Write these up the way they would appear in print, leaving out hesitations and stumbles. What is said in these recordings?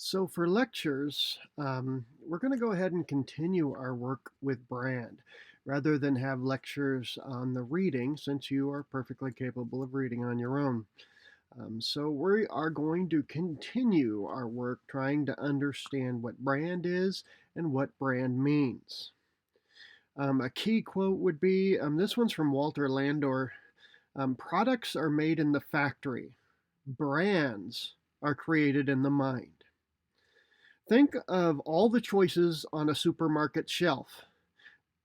So for lectures, we're going to go ahead and continue our work with brand rather than have lectures on the reading since you are perfectly capable of reading on your own. So we are going to continue our work trying to understand what brand is and what brand means. A key quote would be, this one's from Walter Landor, products are made in the factory, brands are created in the mind. Think of all the choices on a supermarket shelf.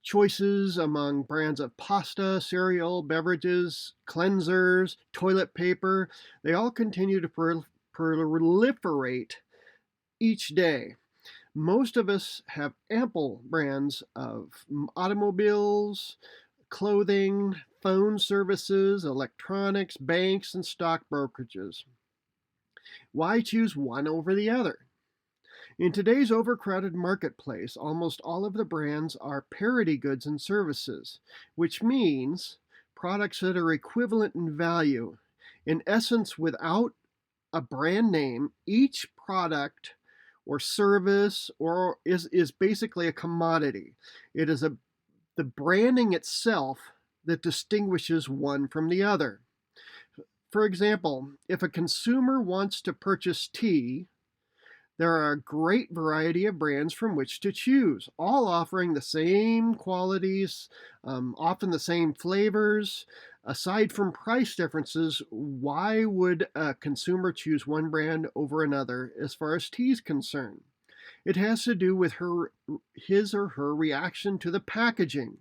Choices among brands of pasta, cereal, beverages, cleansers, toilet paper. They all continue to proliferate each day. Most of us have ample brands of automobiles, clothing, phone services, electronics, banks, and stock brokerages. Why choose one over the other? In today's overcrowded marketplace, almost all of the brands are parity goods and services, which means products that are equivalent in value. In essence, without a brand name, each product or service is basically a commodity. It is the branding itself that distinguishes one from the other. For example, if a consumer wants to purchase tea, there are a great variety of brands from which to choose, all offering the same qualities, often the same flavors. Aside from price differences, why would a consumer choose one brand over another as far as tea is concerned? It has to do with his or her reaction to the packaging,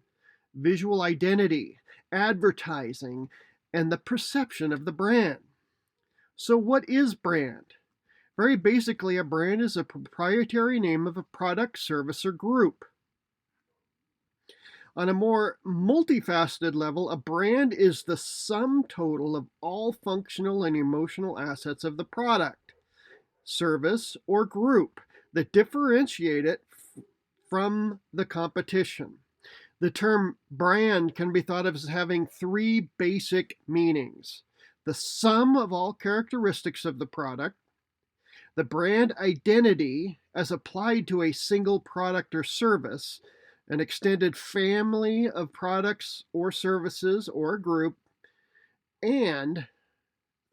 visual identity, advertising, and the perception of the brand. So, what is brand? Very basically, a brand is a proprietary name of a product, service, or group. On a more multifaceted level, a brand is the sum total of all functional and emotional assets of the product, service, or group that differentiate it from the competition. The term brand can be thought of as having three basic meanings: the sum of all characteristics of the product, the brand identity as applied to a single product or service, an extended family of products or services or a group, and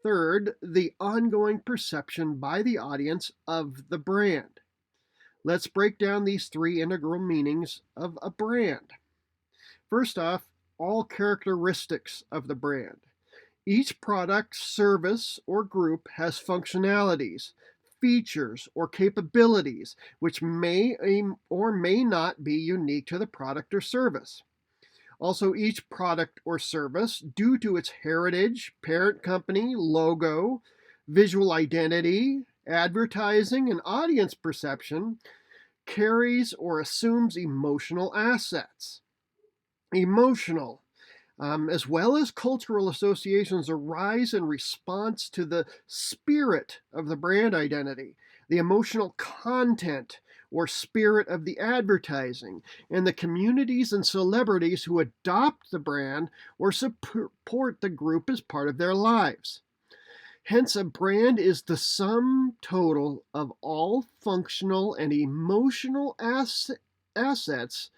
third, the ongoing perception by the audience of the brand. Let's break down these three integral meanings of a brand. First off, all characteristics of the brand. Each product, service, or group has functionalities, features, or capabilities which may or may not be unique to the product or service. Also, each product or service, due to its heritage, parent company, logo, visual identity, advertising, and audience perception, carries or assumes emotional assets. Emotional, as well as cultural associations, arise in response to the spirit of the brand identity, the emotional content or spirit of the advertising, and the communities and celebrities who adopt the brand or support the group as part of their lives. Hence, a brand is the sum total of all functional and emotional assets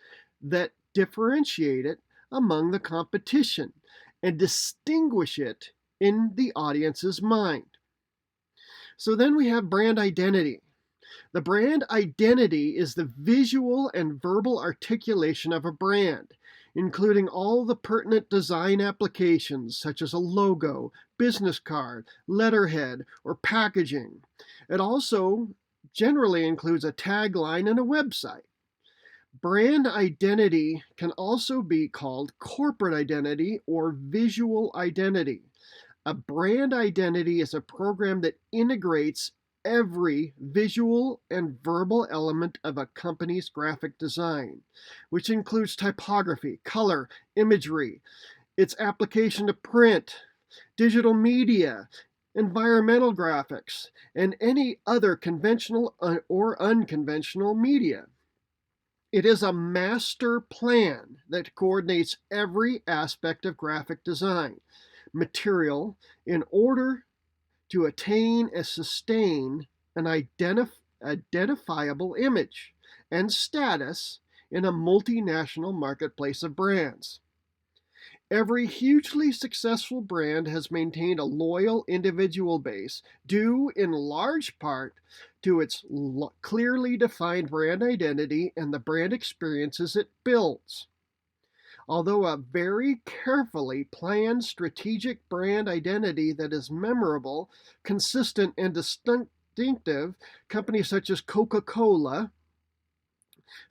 that differentiate it among the competition and distinguish it in the audience's mind. So then we have brand identity. The brand identity is the visual and verbal articulation of a brand, including all the pertinent design applications such as a logo, business card, letterhead, or packaging. It also generally includes a tagline and a website. Brand identity can also be called corporate identity or visual identity. A brand identity is a program that integrates every visual and verbal element of a company's graphic design, which includes typography, color, imagery, its application to print, digital media, environmental graphics, and any other conventional or unconventional media. It is a master plan that coordinates every aspect of graphic design material in order to attain and sustain an identifiable image and status in a multinational marketplace of brands. Every hugely successful brand has maintained a loyal individual base, due in large part to its clearly defined brand identity and the brand experiences it builds. Although a very carefully planned strategic brand identity that is memorable, consistent, and distinctive, companies such as Coca-Cola,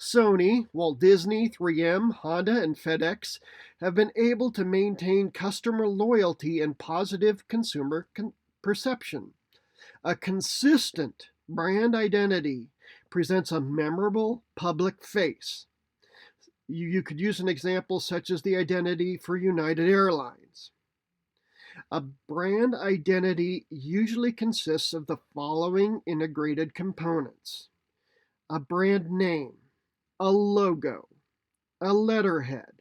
Sony, Walt Disney, 3M, Honda, and FedEx have been able to maintain customer loyalty and positive consumer perception. A consistent brand identity presents a memorable public face. You could use an example such as the identity for United Airlines. A brand identity usually consists of the following integrated components: a brand name, a logo, a letterhead,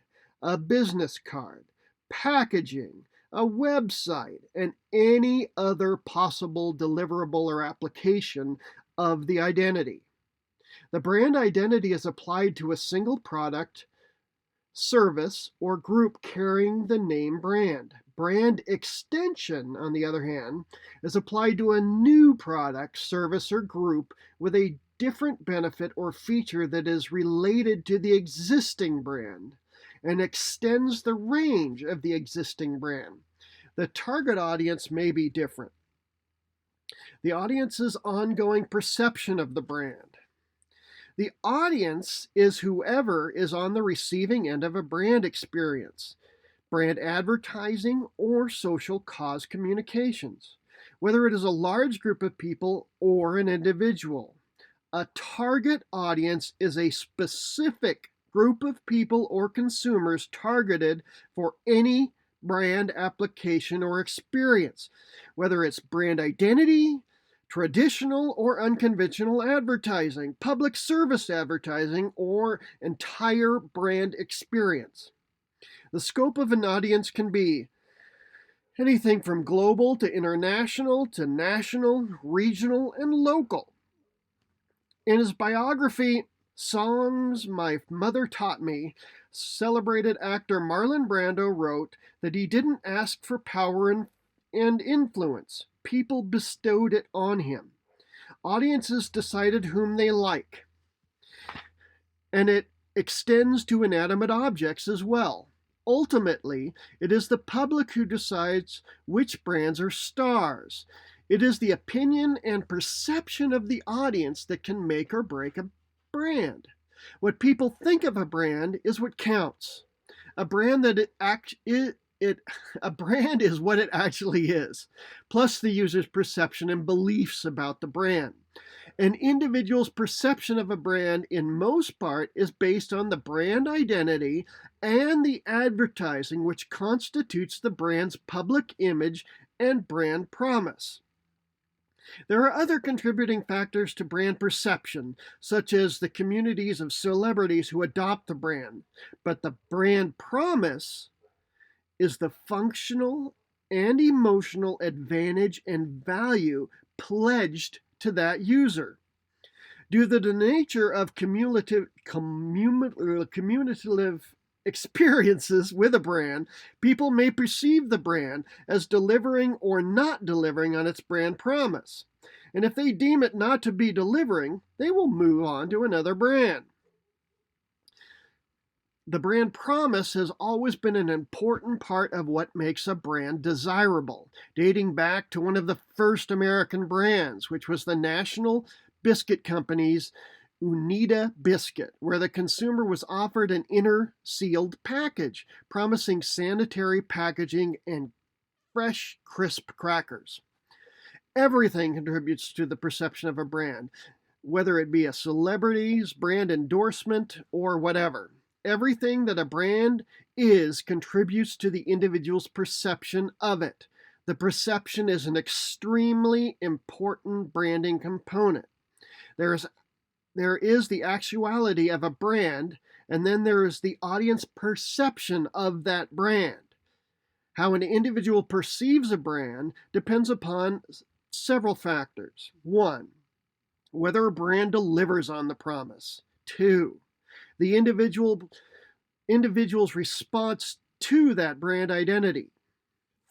a business card, packaging, a website, and any other possible deliverable or application of the identity. The brand identity is applied to a single product, service, or group carrying the name brand. Brand extension, on the other hand, is applied to a new product, service, or group with a different benefit or feature that is related to the existing brand and extends the range of the existing brand. The target audience may be different. The audience's ongoing perception of the brand. The audience is whoever is on the receiving end of a brand experience, brand advertising, or social cause communications, whether it is a large group of people or an individual. A target audience is a specific group of people or consumers targeted for any brand application or experience, whether it's brand identity, traditional or unconventional advertising, public service advertising, or entire brand experience. The scope of an audience can be anything from global to international to national, regional, and local. In his biography, Songs My Mother Taught Me, celebrated actor Marlon Brando wrote that he didn't ask for power and influence. People bestowed it on him. Audiences decided whom they like. And it extends to inanimate objects as well. Ultimately, it is the public who decides which brands are stars. It is the opinion and perception of the audience that can make or break a brand. What people think of a brand is what counts. A brand is what it actually is, plus the user's perception and beliefs about the brand. An individual's perception of a brand, in most part, is based on the brand identity and the advertising, which constitutes the brand's public image and brand promise. There are other contributing factors to brand perception, such as the communities of celebrities who adopt the brand, but the brand promise is the functional and emotional advantage and value pledged to that user. Due to the nature of cumulative experiences with a brand, people may perceive the brand as delivering or not delivering on its brand promise. And if they deem it not to be delivering, they will move on to another brand. The brand promise has always been an important part of what makes a brand desirable, dating back to one of the first American brands, which was the National Biscuit Company's Uneeda biscuit, where the consumer was offered an inner sealed package, promising sanitary packaging and fresh, crisp crackers. Everything contributes to the perception of a brand, whether it be a celebrity's brand endorsement or whatever. Everything that a brand is contributes to the individual's perception of it. The perception is an extremely important branding component. There is the actuality of a brand, and then there is the audience perception of that brand. How an individual perceives a brand depends upon several factors. One, whether a brand delivers on the promise. 2, the individual's response to that brand identity.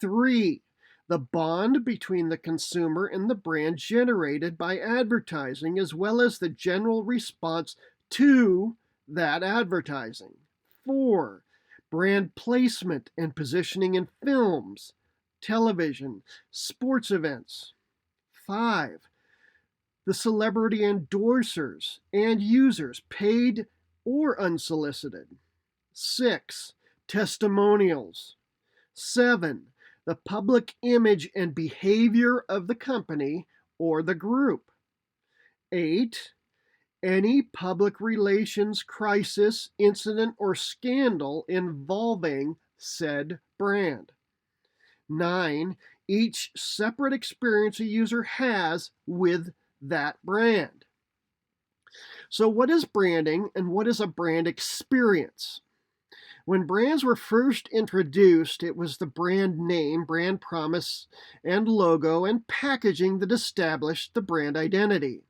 3, the bond between the consumer and the brand generated by advertising, as well as the general response to that advertising. 4, brand placement and positioning in films, television, sports events. 5, the celebrity endorsers and users, paid or unsolicited. 6, testimonials. 7, the public image and behavior of the company or the group. 8, any public relations crisis, incident, or scandal involving said brand. 9, each separate experience a user has with that brand. So what is branding and what is a brand experience? When brands were first introduced, it was the brand name, brand promise, and logo and packaging that established the brand identity.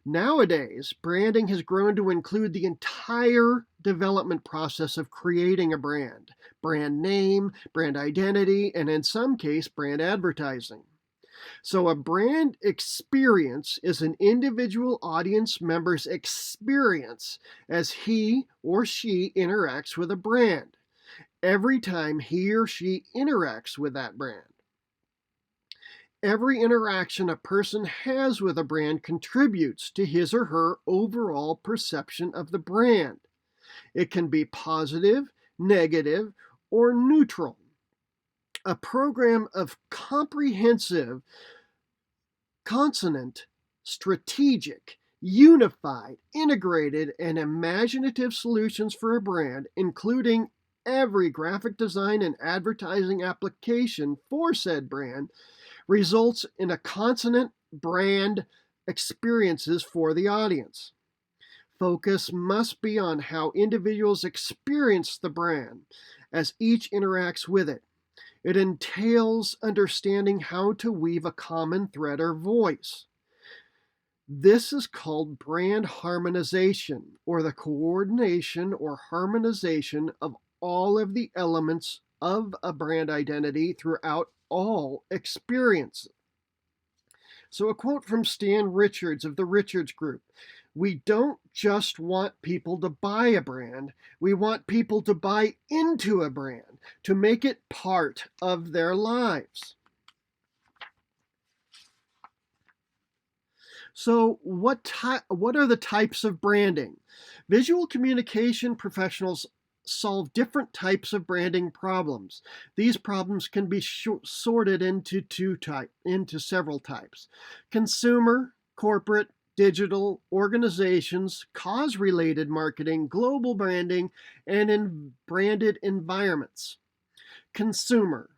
Nowadays, branding has grown to include the entire development process of creating a brand name, brand identity, and in some case, brand advertising. So a brand experience is an individual audience member's experience as he or she interacts with a brand, every time he or she interacts with that brand. Every interaction a person has with a brand contributes to his or her overall perception of the brand. It can be positive, negative, or neutral. A program of comprehensive, consonant, strategic, unified, integrated, and imaginative solutions for a brand, including every graphic design and advertising application for said brand, results in a consonant brand experiences for the audience. Focus must be on how individuals experience the brand as each interacts with it. It entails understanding how to weave a common thread or voice. This is called brand harmonization, or the coordination or harmonization of all of the elements of a brand identity throughout all experiences. So a quote from Stan Richards of the Richards Group: "We don't just want people to buy a brand, we want people to buy into a brand, to make it part of their lives." So what are the types of branding? Visual communication professionals solve different types of branding problems. These problems can be sorted into several types: consumer, corporate, digital, organizations, cause-related marketing, global branding, and in branded environments. Consumer.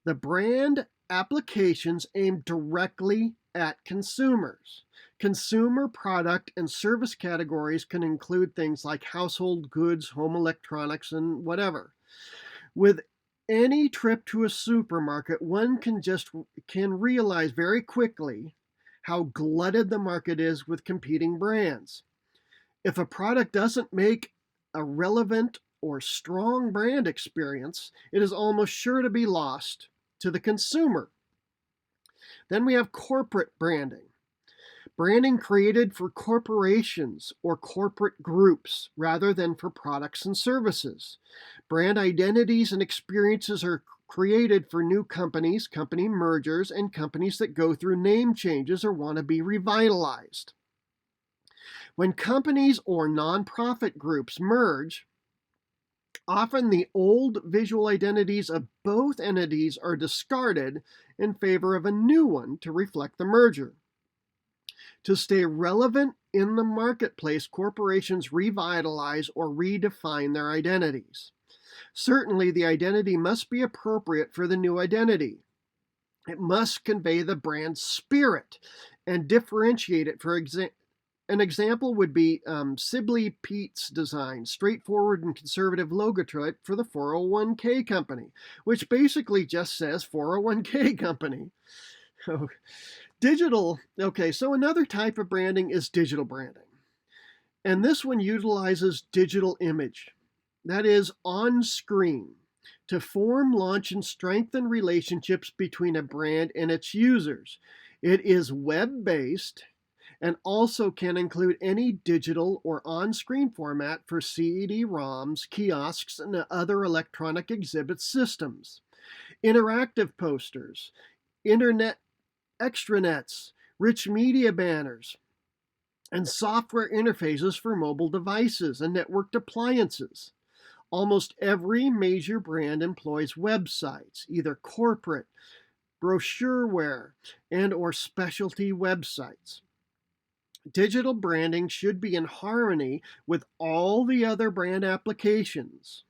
The brand applications aim directly at consumers. Consumer product and service categories can include things like household goods, home electronics, and whatever. With any trip to a supermarket, one can realize very quickly how glutted the market is with competing brands. If a product doesn't make a relevant or strong brand experience, it is almost sure to be lost to the consumer. Then we have corporate branding. Branding created for corporations or corporate groups rather than for products and services. Brand identities and experiences are created for new companies, company mergers, and companies that go through name changes or want to be revitalized. When companies or nonprofit groups merge, often the old visual identities of both entities are discarded in favor of a new one to reflect the merger. To stay relevant in the marketplace, corporations revitalize or redefine their identities. Certainly, the identity must be appropriate for the new identity. It must convey the brand's spirit and differentiate it. An example would be Sibley Pete's design, straightforward and conservative logotype for the 401k company, which basically just says 401k company. Okay, so another type of branding is digital branding. And this one utilizes digital image, that is, on screen, to form, launch, and strengthen relationships between a brand and its users. It is web based and also can include any digital or on screen format for CD ROMs, kiosks, and other electronic exhibit systems. Interactive posters, internet extranets, rich media banners, and software interfaces for mobile devices and networked appliances. Almost every major brand employs websites, either corporate, brochureware, and or specialty websites. Digital branding should be in harmony with all the other brand applications.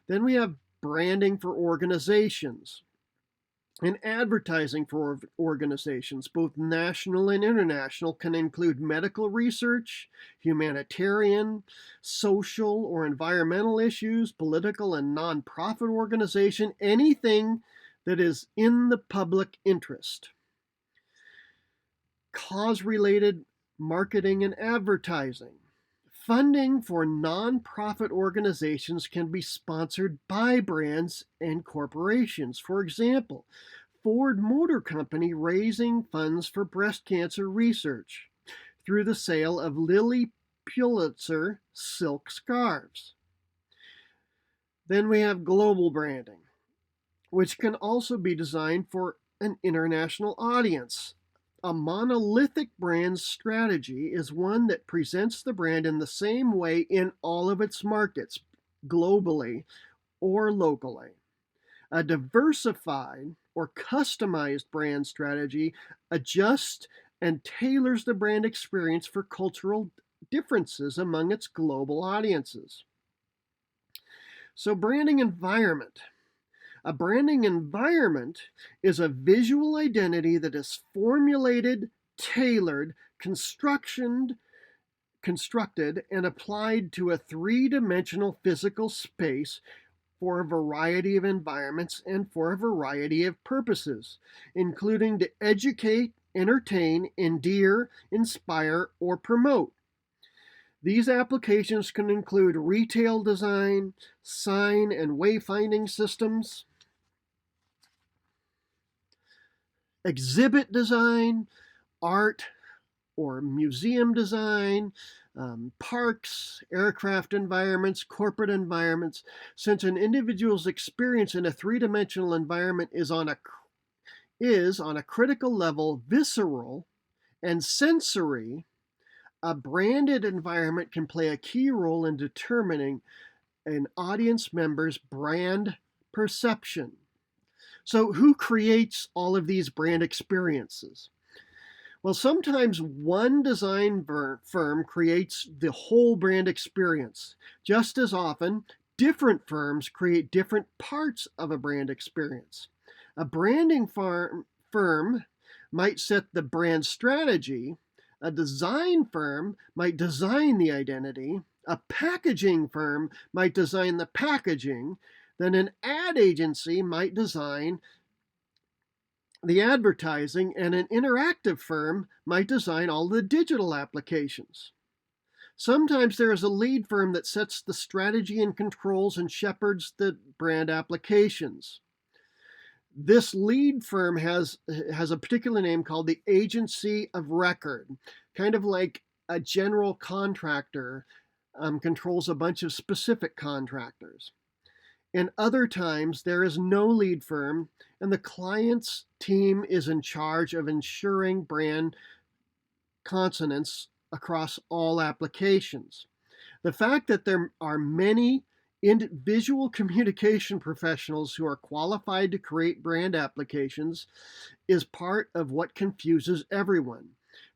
Then we have branding for organizations and advertising for organizations, both national and international, can include medical research, humanitarian, social or environmental issues, political and nonprofit organization, anything that is in the public interest. Cause-related marketing and advertising. Funding for nonprofit organizations can be sponsored by brands and corporations. For example, Ford Motor Company raising funds for breast cancer research through the sale of Lilly Pulitzer silk scarves. Then we have global branding, which can also be designed for an international audience. A monolithic brand strategy is one that presents the brand in the same way in all of its markets, globally or locally. A diversified or customized brand strategy adjusts and tailors the brand experience for cultural differences among its global audiences. So, branding environment. A branding environment is a visual identity that is formulated, tailored, constructed, and applied to a three-dimensional physical space for a variety of environments and for a variety of purposes, including to educate, entertain, endear, inspire, or promote. These applications can include retail design, sign and wayfinding systems, exhibit design, art or museum design, parks, aircraft environments, corporate environments. Since an individual's experience in a three-dimensional environment is on a critical level visceral and sensory, a branded environment can play a key role in determining an audience member's brand perception. So, who creates all of these brand experiences? Well, sometimes one design firm creates the whole brand experience. Just as often, different firms create different parts of a brand experience. A branding firm might set the brand strategy, a design firm might design the identity, a packaging firm might design the packaging, then an ad agency might design the advertising, and an interactive firm might design all the digital applications. Sometimes there is a lead firm that sets the strategy and controls and shepherds the brand applications. This lead firm has a particular name called the agency of record, kind of like a general contractor controls a bunch of specific contractors. And other times there is no lead firm and the client's team is in charge of ensuring brand consonance across all applications. The fact that there are many visual communication professionals who are qualified to create brand applications is part of what confuses everyone,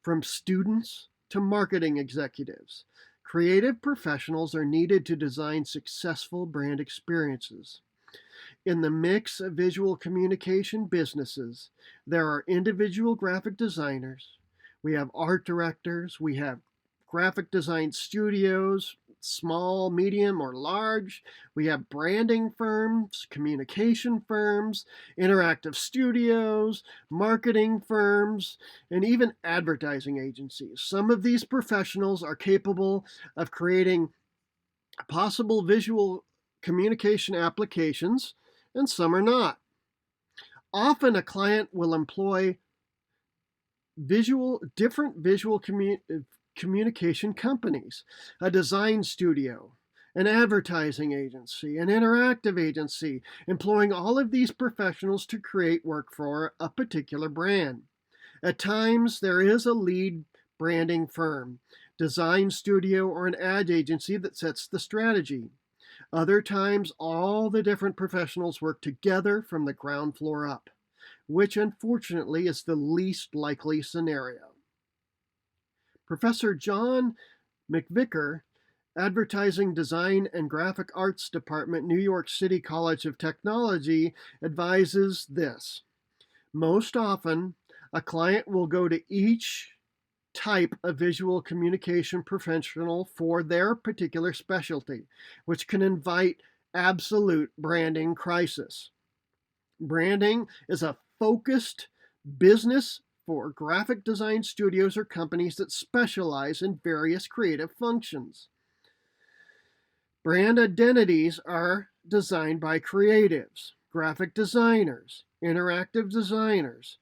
from students to marketing executives. Creative professionals are needed to design successful brand experiences. In the mix of visual communication businesses, there are individual graphic designers, we have art directors, we have graphic design studios, small, medium, or large. We have branding firms, communication firms, interactive studios, marketing firms, and even advertising agencies. Some of these professionals are capable of creating possible visual communication applications, and some are not. Often a client will employ different visual communication companies, a design studio, an advertising agency, an interactive agency, employing all of these professionals to create work for a particular brand. At times, there is a lead branding firm, design studio, or an ad agency that sets the strategy. Other times, all the different professionals work together from the ground floor up, which unfortunately is the least likely scenario. Professor John McVicker, Advertising Design and Graphic Arts Department, New York City College of Technology, advises this. Most often, a client will go to each type of visual communication professional for their particular specialty, which can invite absolute branding crisis. Branding is a focused business for graphic design studios or companies that specialize in various creative functions. Brand identities are designed by creatives, graphic designers, interactive designers,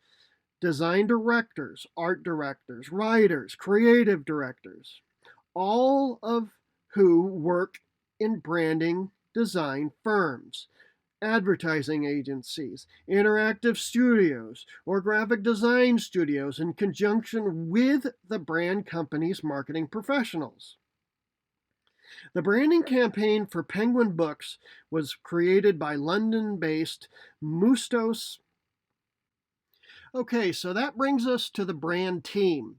design directors, art directors, writers, creative directors, all of who work in branding design firms, advertising agencies, interactive studios, or graphic design studios in conjunction with the brand company's marketing professionals. The branding campaign for Penguin Books was created by London-based Mustos. Okay, so that brings us to the brand team.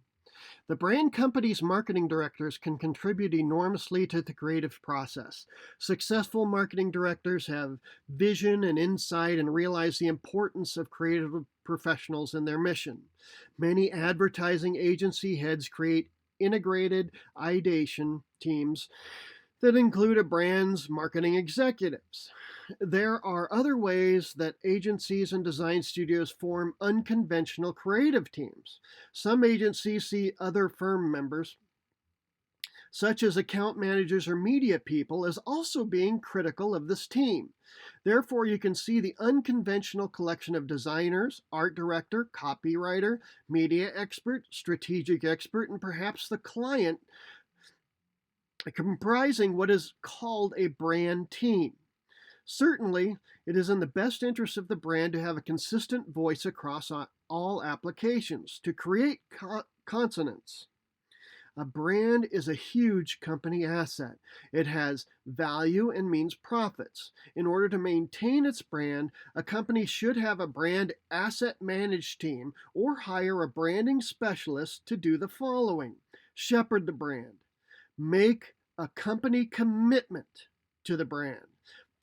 The brand company's marketing directors can contribute enormously to the creative process. Successful marketing directors have vision and insight and realize the importance of creative professionals in their mission. Many advertising agency heads create integrated ideation teams that include a brand's marketing executives. There are other ways that agencies and design studios form unconventional creative teams. Some agencies see other firm members, such as account managers or media people, as also being critical of this team. Therefore, you can see the unconventional collection of designers, art director, copywriter, media expert, strategic expert, and perhaps the client, comprising what is called a brand team. Certainly, it is in the best interest of the brand to have a consistent voice across all applications to create consonance. A brand is a huge company asset. It has value and means profits. In order to maintain its brand, a company should have a brand asset managed team or hire a branding specialist to do the following: shepherd the brand, make a company commitment to the brand,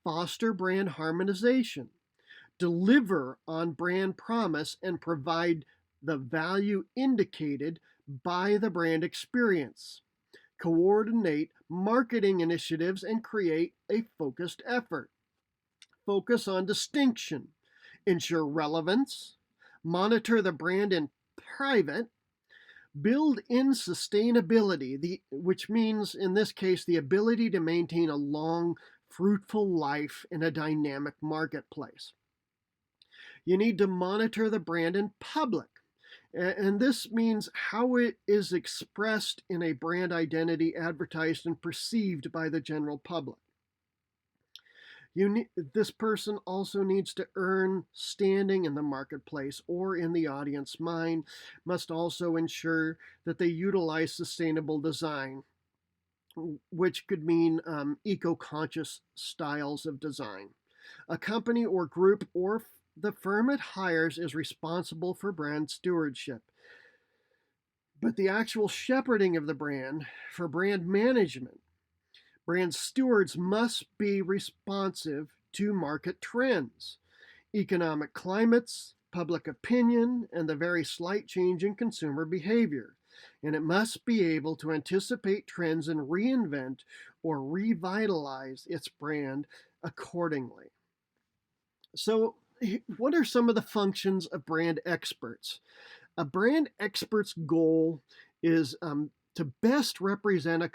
foster brand harmonization, deliver on brand promise, and provide the value indicated by the brand experience, coordinate marketing initiatives, and create a focused effort. Focus on distinction, ensure relevance, monitor the brand in private, build in sustainability, which means in this case the ability to maintain a long, fruitful life in a dynamic marketplace. You need to monitor the brand in public, and this means how it is expressed in a brand identity, advertised and perceived by the general public. This person also needs to earn standing in the marketplace or in the audience mind, must also ensure that they utilize sustainable design, which could mean eco-conscious styles of design. A company or group or the firm it hires is responsible for brand stewardship. But the actual shepherding of the brand, for brand management, brand stewards must be responsive to market trends, economic climates, public opinion, and the very slight change in consumer behavior. And it must be able to anticipate trends and reinvent or revitalize its brand accordingly. So, what are some of the functions of brand experts? A brand expert's goal is to best represent a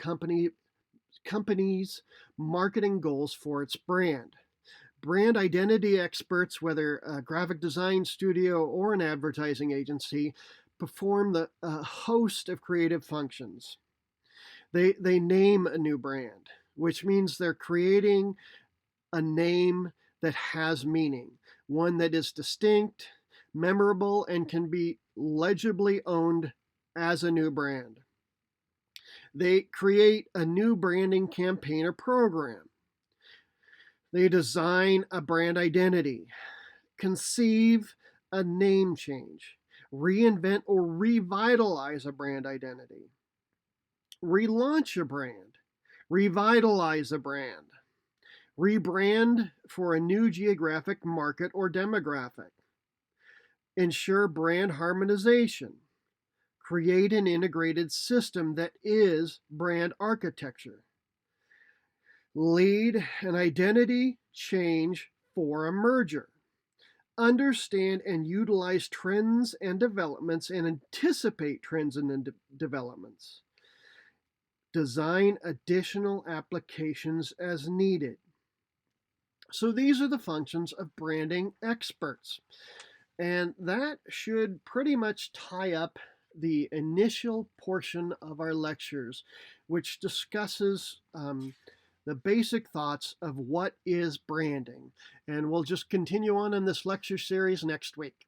company's marketing goals for its brand. Brand identity experts, whether a graphic design studio or an advertising agency, perform a host of creative functions. They name a new brand, which means they're creating a name that has meaning, one that is distinct, memorable, and can be legibly owned as a new brand. They create a new branding campaign or program. They design a brand identity, conceive a name change, reinvent or revitalize a brand identity, relaunch a brand, revitalize a brand, rebrand for a new geographic market or demographic, ensure brand harmonization, create an integrated system that is brand architecture, lead an identity change for a merger, understand and utilize trends and developments and anticipate trends and developments, design additional applications as needed. So these are the functions of branding experts. And that should pretty much tie up the initial portion of our lectures, which discusses the basic thoughts of what is branding. And we'll just continue on in this lecture series next week.